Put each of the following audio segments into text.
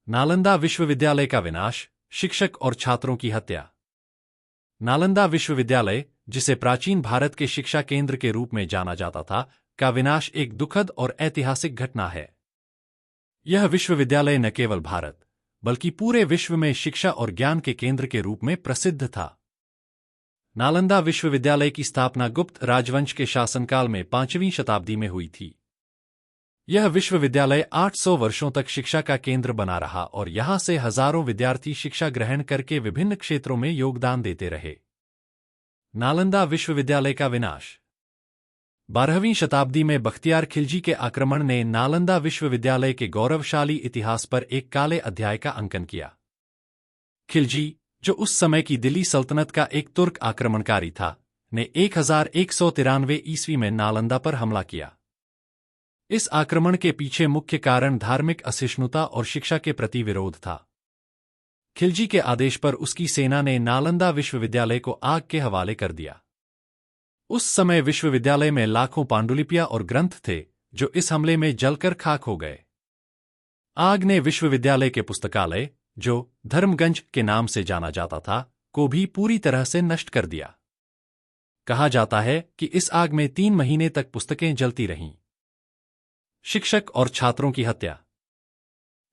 नालंदा विश्वविद्यालय का विनाश, शिक्षक और छात्रों की हत्या। नालंदा विश्वविद्यालय, जिसे प्राचीन भारत के शिक्षा केंद्र के रूप में जाना जाता था, का विनाश एक दुखद और ऐतिहासिक घटना है। यह विश्वविद्यालय न केवल भारत, बल्कि पूरे विश्व में शिक्षा और ज्ञान के केंद्र के रूप में प्रसिद्ध था। नालंदा विश्वविद्यालय की स्थापना गुप्त राजवंश के शासनकाल में 5वीं शताब्दी में हुई थी। यह विश्वविद्यालय 800 वर्षों तक शिक्षा का केंद्र बना रहा और यहां से हजारों विद्यार्थी शिक्षा ग्रहण करके विभिन्न क्षेत्रों में योगदान देते रहे। नालंदा विश्वविद्यालय का विनाश। 12वीं शताब्दी में बख्तियार खिलजी के आक्रमण ने नालंदा विश्वविद्यालय के गौरवशाली इतिहास पर एक काले अध्याय का अंकन किया। खिलजी, जो उस समय की दिल्ली सल्तनत का एक तुर्क आक्रमणकारी था, ने 1193 ईस्वी में नालंदा पर हमला किया। इस आक्रमण के पीछे मुख्य कारण धार्मिक असहिष्णुता और शिक्षा के प्रति विरोध था। खिलजी के आदेश पर उसकी सेना ने नालंदा विश्वविद्यालय को आग के हवाले कर दिया। उस समय विश्वविद्यालय में लाखों पांडुलिपियां और ग्रंथ थे, जो इस हमले में जलकर खाक हो गए। आग ने विश्वविद्यालय के पुस्तकालय, जो धर्मगंज के नाम से जाना जाता था, को भी पूरी तरह से नष्ट कर दिया। कहा जाता है कि इस आग में 3 महीने तक पुस्तकें जलती रहीं। शिक्षक और छात्रों की हत्या।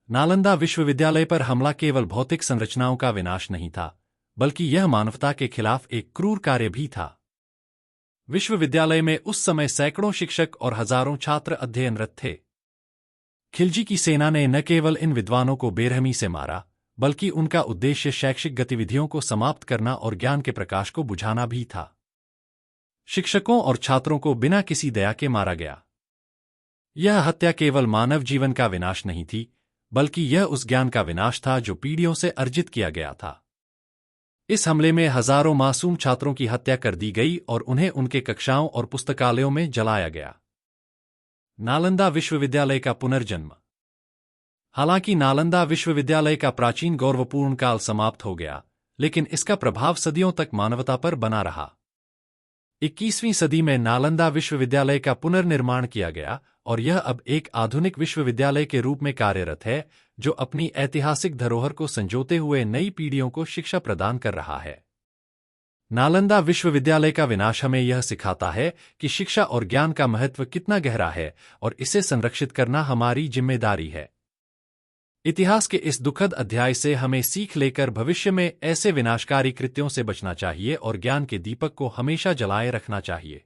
नालंदा विश्वविद्यालय पर हमला केवल भौतिक संरचनाओं का विनाश नहीं था, बल्कि यह मानवता के खिलाफ एक क्रूर कार्य भी था। विश्वविद्यालय में उस समय सैकड़ों शिक्षक और हजारों छात्र अध्ययनरत थे। खिलजी की सेना ने न केवल इन विद्वानों को बेरहमी से मारा, बल्कि उनका उद्देश्य शैक्षिक गतिविधियों को समाप्त करना और ज्ञान के प्रकाश को बुझाना भी था। शिक्षकों और छात्रों को बिना किसी दया के मारा गया। यह हत्या केवल मानव जीवन का विनाश नहीं थी, बल्कि यह उस ज्ञान का विनाश था जो पीढ़ियों से अर्जित किया गया था। इस हमले में हजारों मासूम छात्रों की हत्या कर दी गई और उन्हें उनके कक्षाओं और पुस्तकालयों में जलाया गया। नालंदा विश्वविद्यालय का पुनर्जन्म। हालांकि नालंदा विश्वविद्यालय का प्राचीन गौरवपूर्ण काल समाप्त हो गया, लेकिन इसका प्रभाव सदियों तक मानवता पर बना रहा। 21वीं सदी में नालंदा विश्वविद्यालय का पुनर्निर्माण किया गया और यह अब एक आधुनिक विश्वविद्यालय के रूप में कार्यरत है, जो अपनी ऐतिहासिक धरोहर को संजोते हुए नई पीढ़ियों को शिक्षा प्रदान कर रहा है। नालंदा विश्वविद्यालय का विनाश हमें यह सिखाता है कि शिक्षा और ज्ञान का महत्व कितना गहरा है और इसे संरक्षित करना हमारी जिम्मेदारी है। इतिहास के इस दुखद अध्याय से हमें सीख लेकर भविष्य में ऐसे विनाशकारी कृत्यों से बचना चाहिए और ज्ञान के दीपक को हमेशा जलाए रखना चाहिए।